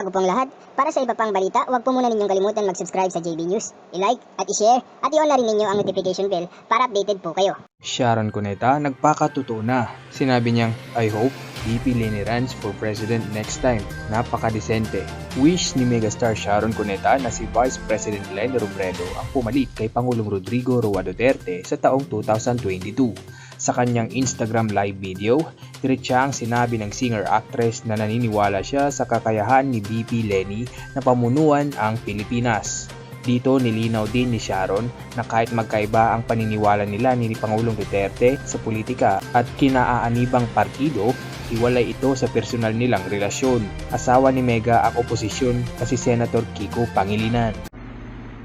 Bago pong lahat, para sa iba pang balita, huwag po muna ninyong kalimutan mag-subscribe sa JB News, i-like at i-share at i-on na rin ninyo ang notification bell para updated po kayo. SHARON Cuneta nagpakatotoo na. Sinabi niyang, I hope VP LENI runs for President next time. Napakadesente. Wish ni megastar SHARON Cuneta na si Vice President Robredo ang pumalit kay Pangulong Rodrigo Duterte sa taong 2022. Sa kanyang Instagram live video, diretsahang sinabi ng singer-actress na naniniwala siya sa kakayahan ni VP LENI na pamunuan ang Pilipinas. Dito nilinaw din ni SHARON na kahit magkaiba ang paniniwala nila ni Pangulong Duterte sa politika at kinaaanibang partido, hiwalay ito sa personal nilang relasyon. Asawa ni Mega ang oposisyon na si Senator Kiko Pangilinan.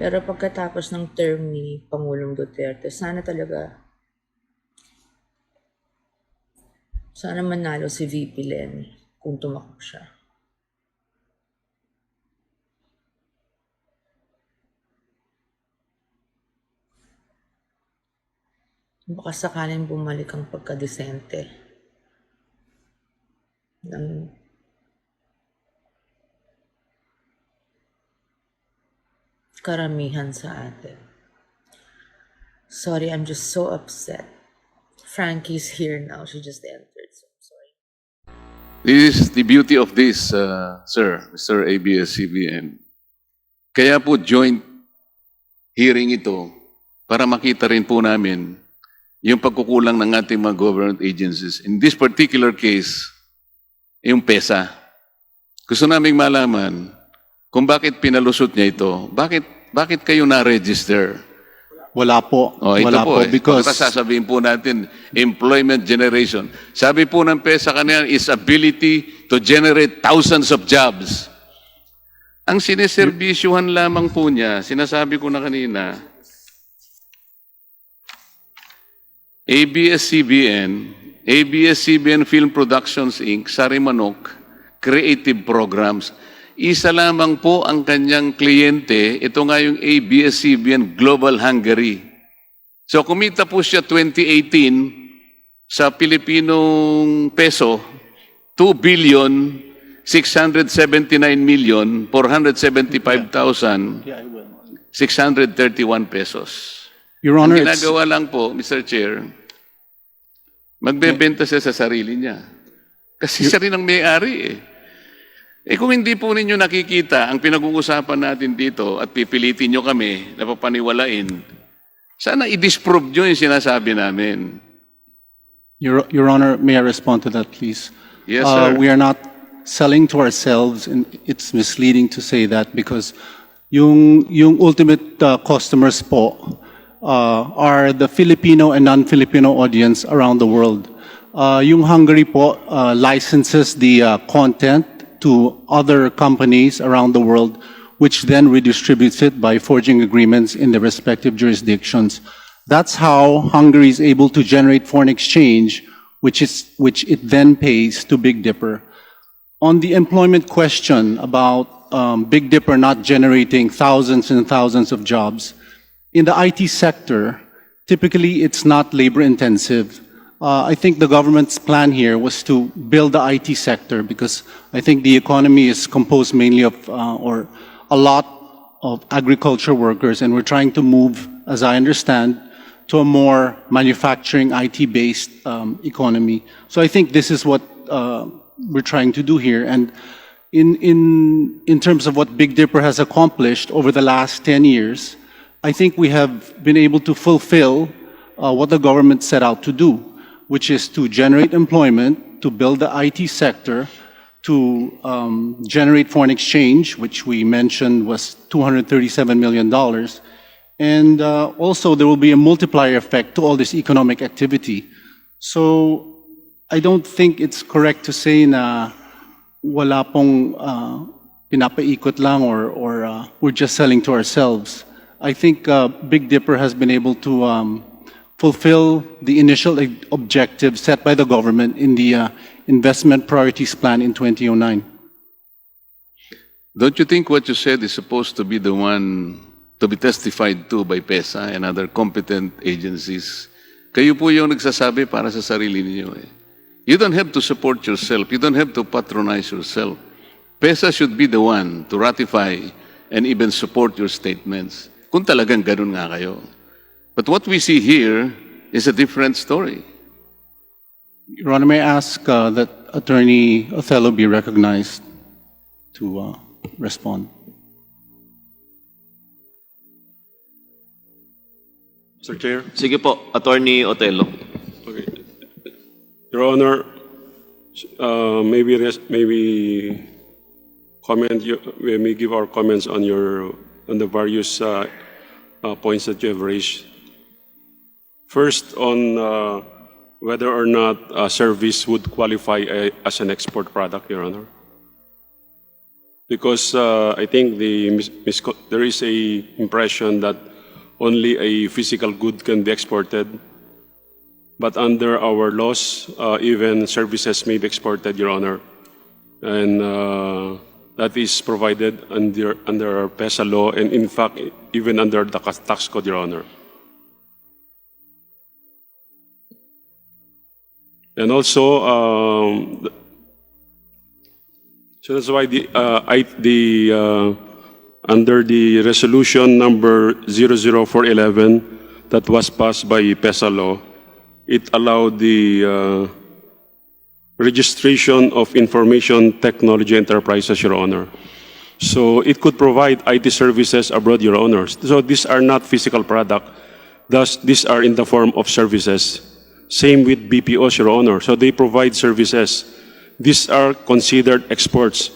Pero pagkatapos ng term ni Pangulong Duterte, sana manalo si VP LENI kung tumakbo siya. Baka sakaling bumalik ang pagkadesente ng karamihan sa atin. Sorry, I'm just so upset. Frankie's here now. She just entered, so I'm sorry. This is the beauty of this, sir, Mr. ABS-CBN. Kaya po joint hearing ito para makita rin po namin yung pagkukulang ng ating mga government agencies. In this particular case, yung PESA. Gusto naming malaman kung bakit pinalusot niya ito. Bakit kayo na-register? Wala po. Ito Wala po, po because sasabihin po natin, employment generation. Sabi po ng PESA kanina is ability to generate thousands of jobs. Ang sineserbisyuhan lamang po niya, sinasabi ko na kanina, ABS-CBN Film Productions Inc., Sarimanok, Creative Programs. Isa lamang po ang kanyang kliyente, ito nga yung ABS-CBN Global Hungary. So kumita po siya 2018 sa Pilipinong peso, 2,679,475,631 pesos. Your Ang Honor, ginagawa lang po, Mr. Chair, magbebenta siya sa sarili niya. Kasi siya rin ang may-ari eh. Kung hindi po ninyo nakikita ang pinag-uusapan natin dito at pipilitin nyo kami na papaniwalain, sana i-disprove nyo yung sinasabi namin. Your Honor, may I respond to that, please? Yes, sir. We are not selling to ourselves, and it's misleading to say that because yung ultimate customers po are the Filipino and non-Filipino audience around the world. Yung Hungary po licenses the content to other companies around the world, which then redistributes it by forging agreements in the respective jurisdictions. That's how Hungary is able to generate foreign exchange, which it then pays to Big Dipper. On the employment question about Big Dipper not generating thousands and thousands of jobs, in the IT sector, typically it's not labor intensive. I think the government's plan here was to build the IT sector because I think the economy is composed mainly of, or a lot of agriculture workers, and we're trying to move, as I understand, to a more manufacturing IT-based economy. So I think this is what we're trying to do here. And in terms of what Big Dipper has accomplished over the last 10 years, I think we have been able to fulfill what the government set out to do, which is to generate employment, to build the IT sector, to generate foreign exchange, which we mentioned was $237 million. And also there will be a multiplier effect to all this economic activity. So I don't think it's correct to say na wala pong pinapaikot lang or we're just selling to ourselves. I think Big Dipper has been able to fulfill the initial objective set by the government in the Investment Priorities Plan in 2009. Don't you think what you said is supposed to be the one to be testified to by PESA and other competent agencies? Kayo po yung nagsasabi para sa sarili niyo eh. You don't have to support yourself. You don't have to patronize yourself. PESA should be the one to ratify and even support your statements. Kung talagang ganun nga kayo. But what we see here is a different story. Your Honor, may I ask that Attorney Othello be recognized to respond? Mr. Chair. Sige po, Attorney Othello. Okay. Your Honor, maybe we may give our comments on the various points that you have raised. First, on whether or not a service would qualify as an export product, Your Honor. Because I think there is a impression that only a physical good can be exported. But under our laws, even services may be exported, Your Honor. And that is provided under our PESA law and in fact, even under the tax code, Your Honor. And also, so that's why under the resolution number 00411 that was passed by PESA law, it allowed the registration of information technology enterprises, Your Honor. So it could provide IT services abroad, Your Honor. So these are not physical product. Thus, these are in the form of services. Same with BPOs, Your Honor. So they provide services. These are considered exports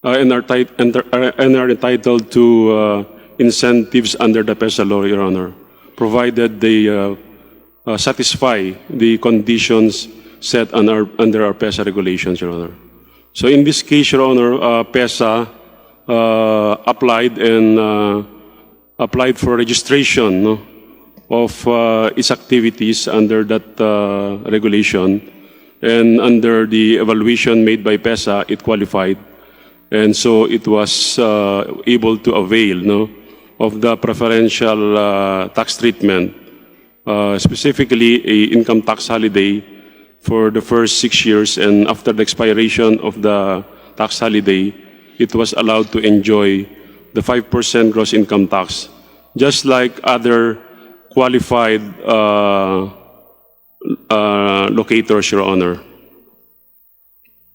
and are entitled to incentives under the PESA law, Your Honor, provided they satisfy the conditions set under our PESA regulations, Your Honor. So in this case, Your Honor, PESA applied for registration, no, of its activities under that regulation, and under the evaluation made by PESA, it qualified, and so it was able to avail, no, of the preferential tax treatment, specifically a income tax holiday for the first 6 years, and after the expiration of the tax holiday, it was allowed to enjoy the 5% gross income tax, just like other qualified locators, Your Honor.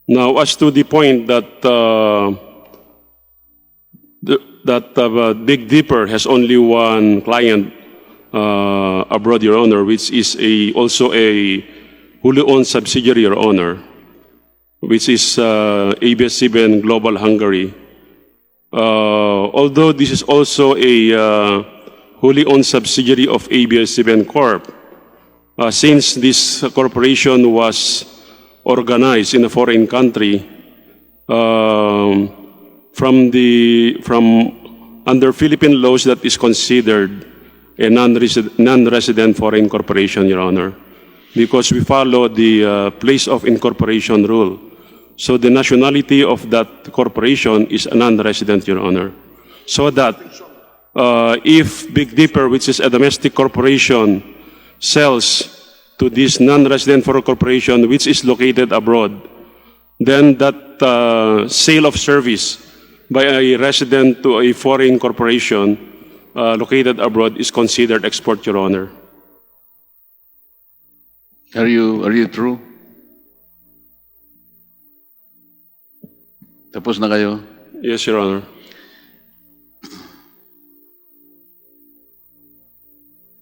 Now, as to the point that Big Dipper has only one client abroad, Your Honor, which is also a wholly owned subsidiary, Your Honor, which is ABS-CBN Global Hungary. Although this is also a wholly owned subsidiary of ABS-CBN Corp, since this corporation was organized in a foreign country, under Philippine laws, that is considered a non-resident foreign corporation, Your Honor, because we follow the place of incorporation rule. So the nationality of that corporation is a non-resident, Your Honor. So that if Big Dipper, which is a domestic corporation, sells to this non-resident foreign corporation, which is located abroad, then that sale of service by a resident to a foreign corporation located abroad is considered export, Your Honor. Are you true? Tapos na kayo? Yes, Your Honor.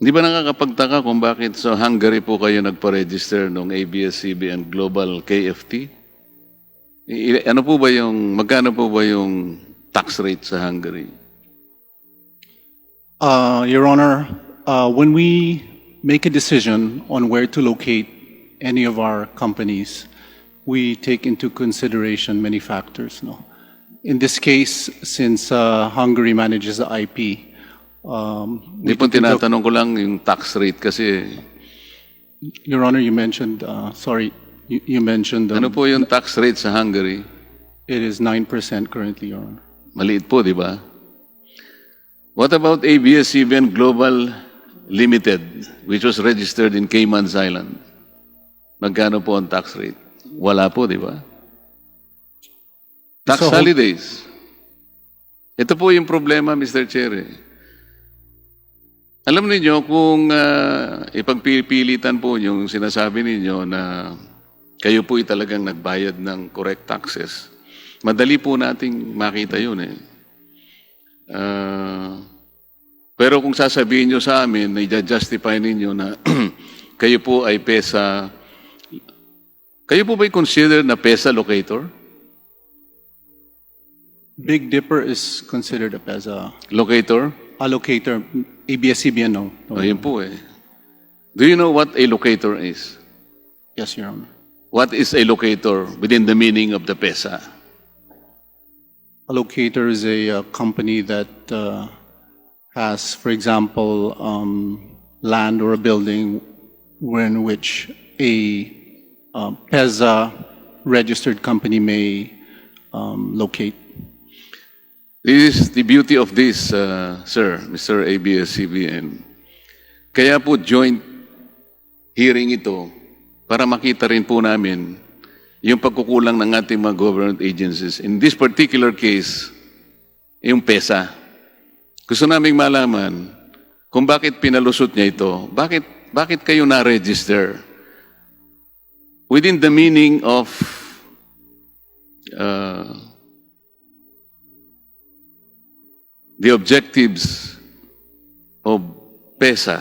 Di ba nakakapagtaka kung bakit sa Hungary po kayo nagpa-register ng ABS-CBN Global KFT? Magkano po ba yung tax rate sa Hungary? Your Honor, when we make a decision on where to locate any of our companies, we take into consideration many factors. No? In this case, since Hungary manages the IP, Di po tinatanong ko lang yung tax rate kasi. Your Honor, you mentioned, you mentioned... ano po yung tax rate sa Hungary? It is 9% currently, Your Honor. Maliit po, di ba? What about ABS-CBN Global Limited, which was registered in Cayman Island? Magkano po ang tax rate? Wala po, di ba? Tax So- holidays. Ito po yung problema, Mr. Chair. Alam niyo kung ipagpipilitan po yung sinasabi ninyo na kayo po talagang nagbayad ng correct taxes, madali po nating makita yun eh. Pero kung sasabihin nyo sa amin, na i-justify ninyo na kayo po ay PESA, kayo po ba'y consider na PESA locator? Big Dipper is considered as a Locator? allocator. ABS-CBN, no. No. Ayun po eh. Do you know what a locator is? Yes, Your Honor. What is a locator within the meaning of the PESA? Allocator is a company that has, for example, land or a building in which a PESA registered company may locate. This is the beauty of this, sir, Mr. ABS-CBN. Kaya po joint hearing ito para makita rin po namin yung pagkukulang ng ating mga government agencies. In this particular case, yung PESA. Gusto naming malaman kung bakit pinalusot niya ito. Bakit kayo na-register? Within the meaning of the objectives of PESA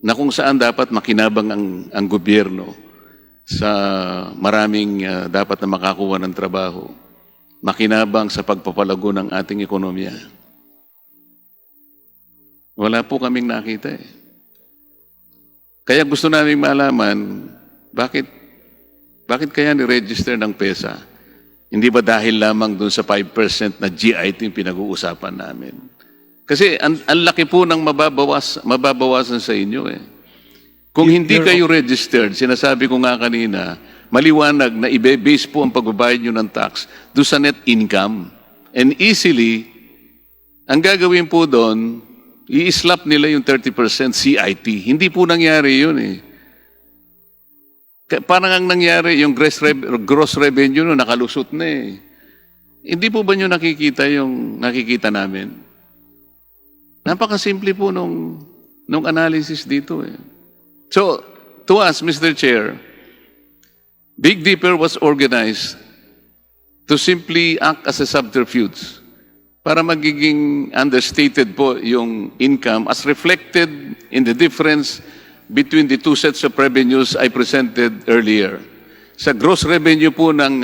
na kung saan dapat makinabang ang gobyerno sa maraming dapat na makakuha ng trabaho, makinabang sa pagpapalago ng ating ekonomiya. Wala po kaming nakita eh. Kaya gusto namin malaman, bakit kaya ni-register ng PESA? Hindi ba dahil lamang dun sa 5% na GIT yung pinag-uusapan namin? Kasi ang laki po ng mababawasan sa inyo eh. Kung hindi kayo registered, sinasabi ko nga kanina, maliwanag na ibe-base po ang pagbabayad nyo ng tax doon sa net income. And easily, ang gagawin po doon, i-slap nila yung 30% CIT. Hindi po nangyari yun eh. Parang ang nangyari, yung gross revenue no, nakalusot na eh. Hindi po ba nyo nakikita yung nakikita namin? Napakasimple po nung analysis dito eh. So, to us, Mr. Chair, Big Dipper was organized to simply act as a subterfuge para magiging understated po yung income as reflected in the difference between the two sets of revenues I presented earlier. Sa gross revenue po ng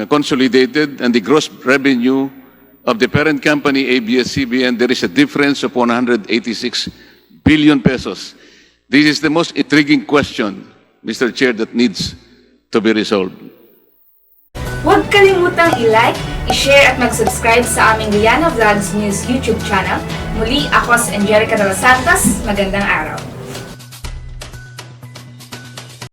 consolidated and the gross revenue of the parent company ABS-CBN, there is a difference of 186 billion pesos. This is the most intriguing question, Mr. Chair, that needs to be resolved. Huwag kalimutang i-like, i-share at mag-subscribe sa aming Liana Vlogs News YouTube channel. Muli, ako si Angelica de los Santos. Magandang araw.